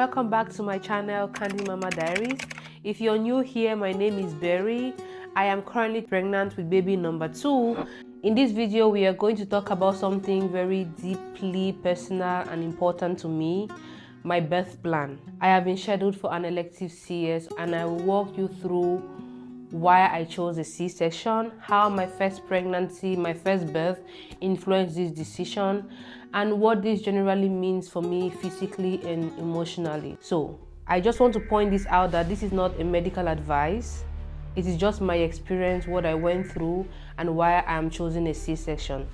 welcome back to my channel, Candid Mama Diaries. If you're new here, my name is Berry. I am currently pregnant with baby number 2. In this video, we are going to talk about something very deeply personal and important to me, my birth plan. I have been scheduled for an elective CS and I will walk you through why I chose a C-section, how my first pregnancy, my first birth influenced this decision, and what this generally means for me physically and emotionally. So I just want to point this out that this is not a medical advice. It is just my experience, what I went through, and why I am choosing a C-section.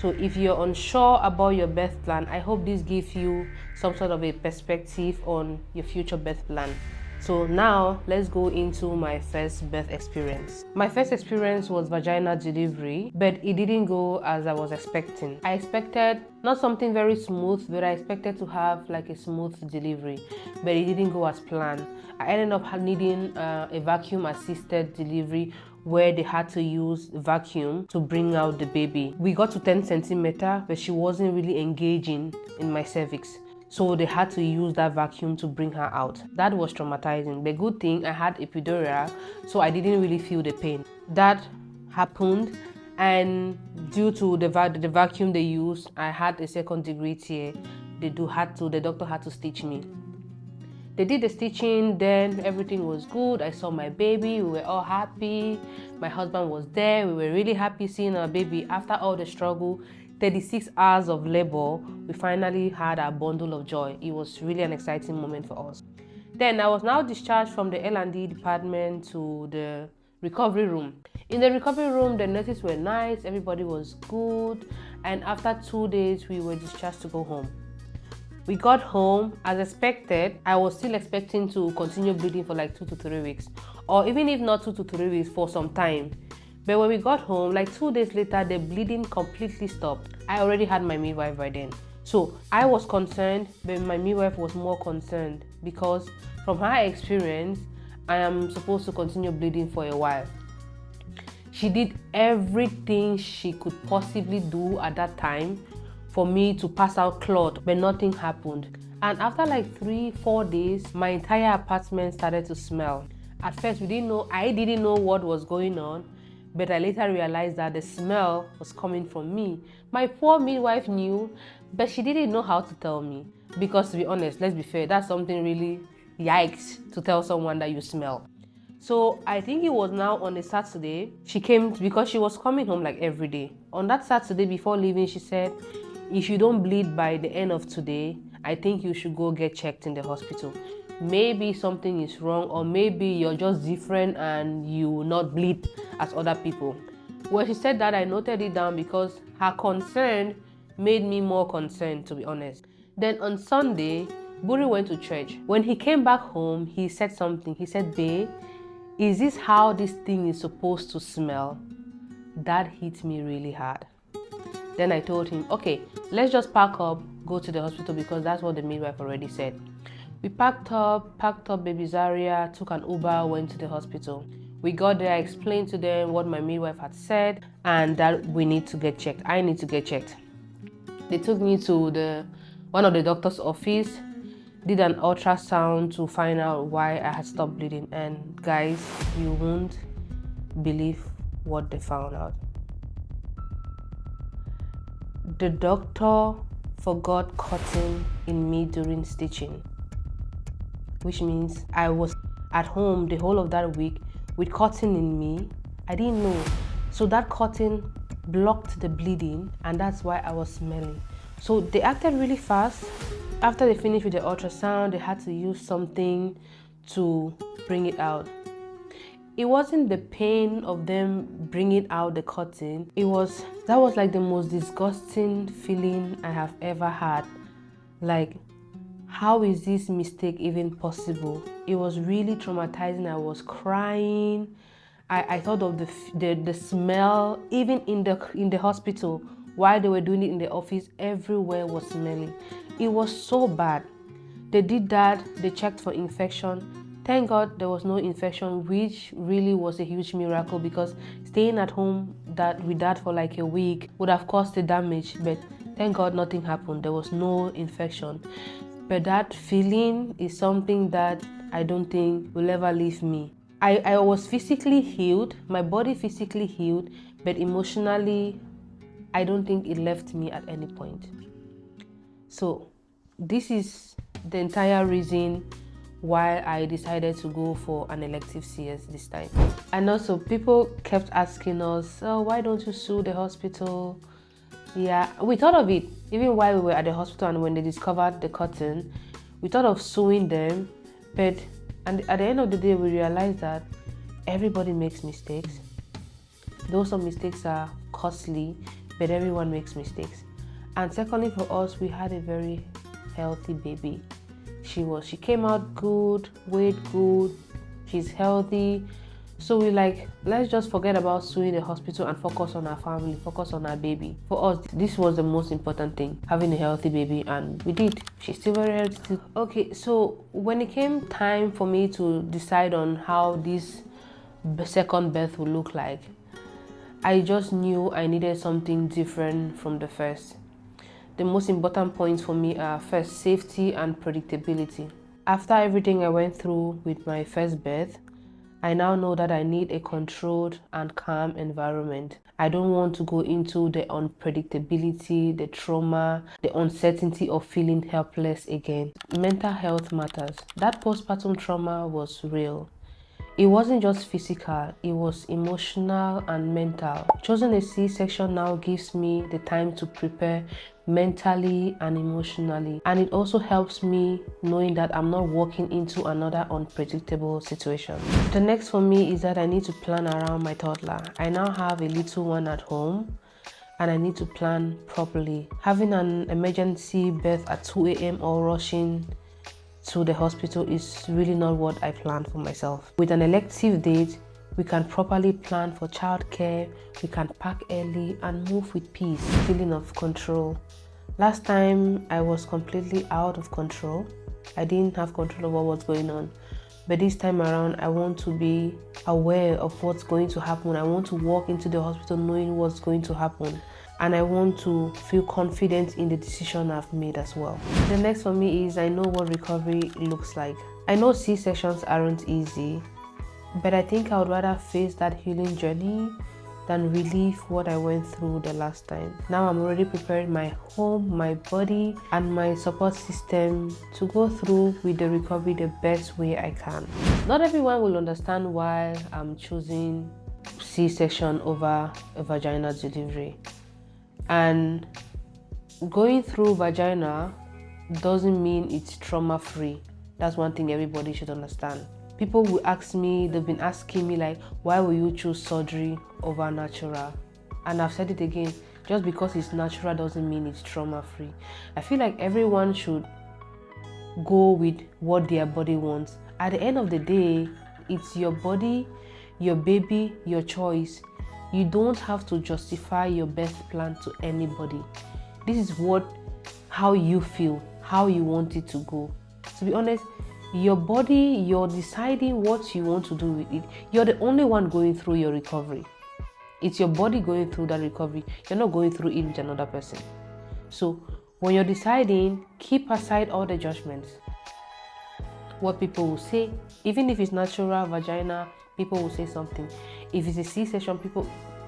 So if you're unsure about your birth plan, I hope this gives you some sort of a perspective on your future birth plan. So now let's go into my first birth experience. My first experience was vaginal delivery, but it didn't go as I was expecting. I expected not something very smooth, but I expected to have like a smooth delivery, but it didn't go as planned. I ended up needing a vacuum assisted delivery where they had to use vacuum to bring out the baby. We got to 10 centimeters, but she wasn't really engaging in my cervix. So they had to use that vacuum to bring her out. That was traumatizing. The good thing, I had epidural, so I didn't really feel the pain. That happened, and due to the vacuum they used, I had a second degree tear. The doctor had to stitch me. They did the stitching, then everything was good. I saw my baby, we were all happy. My husband was there, we were really happy seeing our baby. After all the struggle, 36 hours of labor, we finally had our bundle of joy. It was really an exciting moment for us. Then I was now discharged from the L&D department to the recovery room. In the recovery room, the nurses were nice, everybody was good, and after 2 days, we were discharged to go home. We got home, as expected. I was still expecting to continue bleeding for like 2 to 3 weeks, or even if not 2 to 3 weeks, for some time. But when we got home, like 2 days later, the bleeding completely stopped. I already had my midwife by then. So I was concerned, but my midwife was more concerned because from her experience, I am supposed to continue bleeding for a while. She did everything she could possibly do at that time for me to pass out clot, but nothing happened. And after like 3-4 days, my entire apartment started to smell. At first, I didn't know what was going on, but I later realized that the smell was coming from me. My poor midwife knew, but she didn't know how to tell me. Because to be honest, let's be fair, that's something really yikes to tell someone that you smell. So I think it was now on a Saturday. She came because she was coming home like every day. On that Saturday before leaving, she said, if you don't bleed by the end of today, I think you should go get checked in the hospital. Maybe something is wrong, or maybe you're just different and you will not bleed as other people. When she said that, I noted it down because her concern made me more concerned, to be honest. Then on Sunday, Buri went to church. When he came back home, he said something. He said, babe, is this how this thing is supposed to smell? That hit me really hard. Then I told him, okay, let's just pack up, go to the hospital, because that's what the midwife already said. We packed up baby Zaria, took an Uber, went to the hospital. We got there, I explained to them what my midwife had said and that we need to get checked. I need to get checked. They took me to one of the doctor's office, did an ultrasound to find out why I had stopped bleeding. And guys, you won't believe what they found out. The doctor forgot cotton in me during stitching, which means I was at home the whole of that week with cotton in me. I didn't know. So that cotton blocked the bleeding, and that's why I was smelling. So they acted really fast. After they finished with the ultrasound, they had to use something to bring it out. It wasn't the pain of them bringing out the cotton. That was like the most disgusting feeling I have ever had. Like, how is this mistake even possible? It was really traumatizing. I was crying. I thought of the smell. Even in the hospital, while they were doing it in the office, everywhere was smelling. It was so bad. They did that. They checked for infection. Thank God there was no infection, which really was a huge miracle, because staying at home with that for like a week would have caused the damage. But thank God nothing happened. There was no infection. But that feeling is something that I don't think will ever leave me. I was physically healed, my body physically healed, but emotionally, I don't think it left me at any point. So this is the entire reason why I decided to go for an elective CS this time. And also people kept asking us, oh, why don't you sue the hospital? Yeah, we thought of it even while we were at the hospital, and when they discovered the cotton, we thought of suing them. But at the end of the day, we realized that everybody makes mistakes. Though some mistakes are costly, but everyone makes mistakes. And secondly, for us, we had a very healthy baby. She came out good, weighed good, she's healthy. So we let's just forget about suing the hospital and focus on our family, focus on our baby. For us, this was the most important thing, having a healthy baby, and we did. She's still very healthy. Okay, so when it came time for me to decide on how this second birth would look like, I just knew I needed something different from the first. The most important points for me are first, safety and predictability. After everything I went through with my first birth, I now know that I need a controlled and calm environment. I don't want to go into the unpredictability, the trauma, the uncertainty of feeling helpless again. Mental health matters. That postpartum trauma was real. It wasn't just physical, it was emotional and mental. Choosing a C-section now gives me the time to prepare mentally and emotionally. And it also helps me knowing that I'm not walking into another unpredictable situation. The next for me is that I need to plan around my toddler. I now have a little one at home, and I need to plan properly. Having an emergency birth at 2 a.m. or rushing to the hospital is really not what I planned for myself. With an elective date, we can properly plan for childcare, we can pack early and move with peace, feeling of control. Last time I was completely out of control. I didn't have control of what was going on. But this time around, I want to be aware of what's going to happen. I want to walk into the hospital knowing what's going to happen. And I want to feel confident in the decision I've made as well. The next for me is I know what recovery looks like. I know C-sections aren't easy, but I think I would rather face that healing journey than relive what I went through the last time. Now I'm already preparing my home, my body, and my support system to go through with the recovery the best way I can. Not everyone will understand why I'm choosing C-section over a vaginal delivery. And going through vagina doesn't mean it's trauma-free. That's one thing everybody should understand. People will ask me, they've been asking me why will you choose surgery over natural? And I've said it again, just because it's natural doesn't mean it's trauma-free. I feel like everyone should go with what their body wants. At the end of the day, it's your body, your baby, your choice. You don't have to justify your birth plan to anybody. This is how you feel, how you want it to go. To be honest, your body, you're deciding what you want to do with it. You're the only one going through your recovery. It's your body going through that recovery. You're not going through it with another person. So when you're deciding, keep aside all the judgments. What people will say, even if it's natural, vagina, people will say something. If it's a C-section,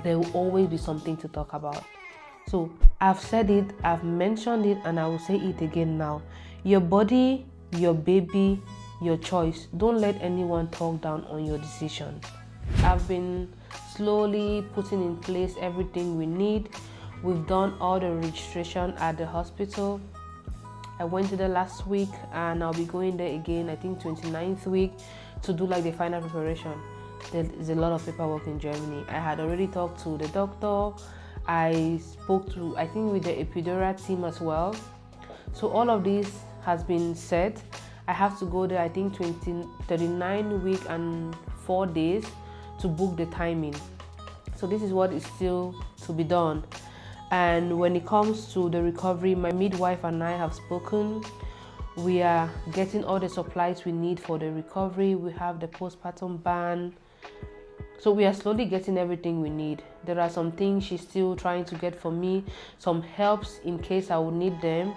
there will always be something to talk about. So I've said it, I've mentioned it, and I will say it again now. Your body, your baby, your choice. Don't let anyone talk down on your decision. I've been slowly putting in place everything we need. We've done all the registration at the hospital. I went to there last week, and I'll be going there again, I think 29th week, to do the final preparation. There's a lot of paperwork in Germany. I had already talked to the doctor. I spoke to, I think, with the epidural team as well. So all of this has been set. I have to go there, I think 39 week and 4 days to book the timing. So this is what is still to be done. And when it comes to the recovery, my midwife and I have spoken. We are getting all the supplies we need for the recovery. We have the postpartum ban. So we are slowly getting everything we need. There are some things she's still trying to get for me, some helps in case I would need them.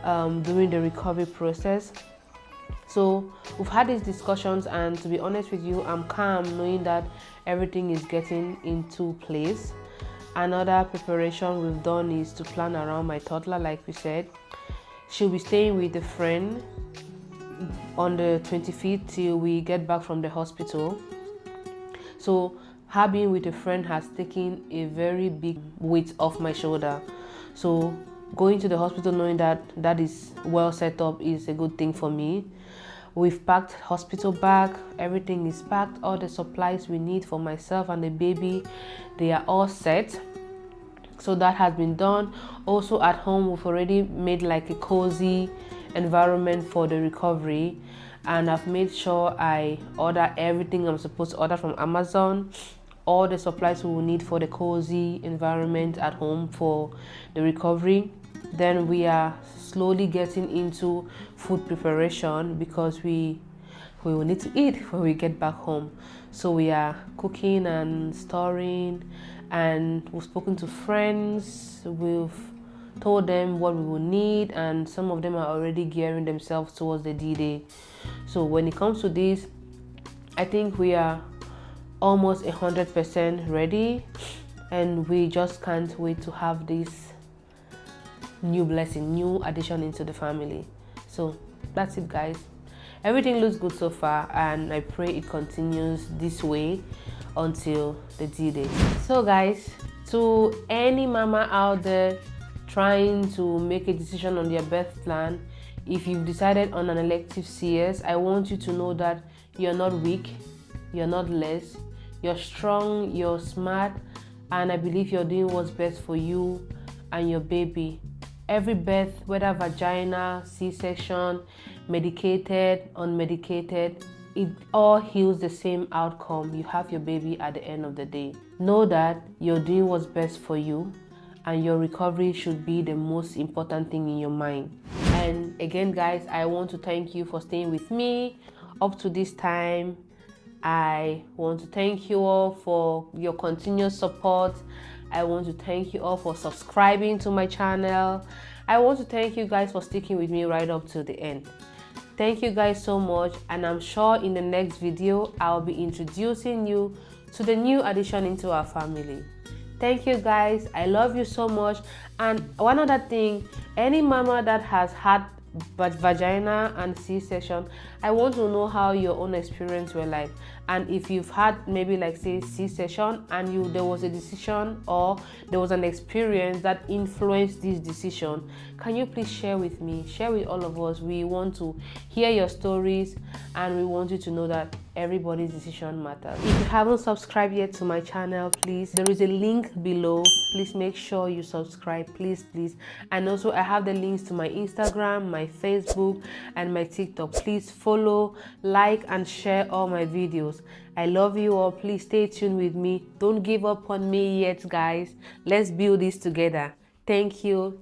during the recovery process. So we've had these discussions, and to be honest with you, I'm calm knowing that everything is getting into place. Another preparation we've done is to plan around my toddler. Like we said, she'll be staying with a friend on the 25th till we get back from the hospital. So her being with a friend has taken a very big weight off my shoulder. So going to the hospital knowing that that is well set up is a good thing for me. We've packed hospital bag, everything is packed, all the supplies we need for myself and the baby, they are all set. So that has been done. Also at home, we've already made like a cozy environment for the recovery, and I've made sure I order everything I'm supposed to order from Amazon, all the supplies we will need for the cozy environment at home for the recovery. Then we are slowly getting into food preparation because we will need to eat when we get back home. So we are cooking and storing, and we've spoken to friends, we've told them what we will need, and some of them are already gearing themselves towards the D-Day. So when it comes to this, I think we are almost 100% ready, and we just can't wait to have this new blessing, new addition into the family. So that's it, guys. Everything looks good so far, and I pray it continues this way until the D-Day. So guys, to any mama out there trying to make a decision on their birth plan, if you've decided on an elective CS, I want you to know that you're not weak, you're not less, you're strong, you're smart, and I believe you're doing what's best for you and your baby. Every birth, whether vaginal, C-section, medicated, unmedicated, it all heals the same outcome. You have your baby at the end of the day. Know that you're doing what's best for you, and your recovery should be the most important thing in your mind. And again, guys, I want to thank you for staying with me up to this time. I want to thank you all for your continuous support. I want to thank you all for subscribing to my channel. I want to thank you guys for sticking with me right up to the end. Thank you guys so much, and I'm sure in the next video I'll be introducing you to the new addition into our family. Thank you guys. I love you so much. And one other thing, any mama that has had vagina and C-section, I want to know how your own experience were like. And if you've had maybe like say C-section and there was a decision or there was an experience that influenced this decision, can you please share with me, share with all of us? We want to hear your stories, and we want you to know that everybody's decision matters. If you haven't subscribed yet to my channel, please, there is a link below. Please make sure you subscribe, please. And also I have the links to my Instagram, my Facebook, and my TikTok. Please follow, like, and share all my videos. I love you all. Please stay tuned with me. Don't give up on me yet, guys. Let's build this together. Thank you.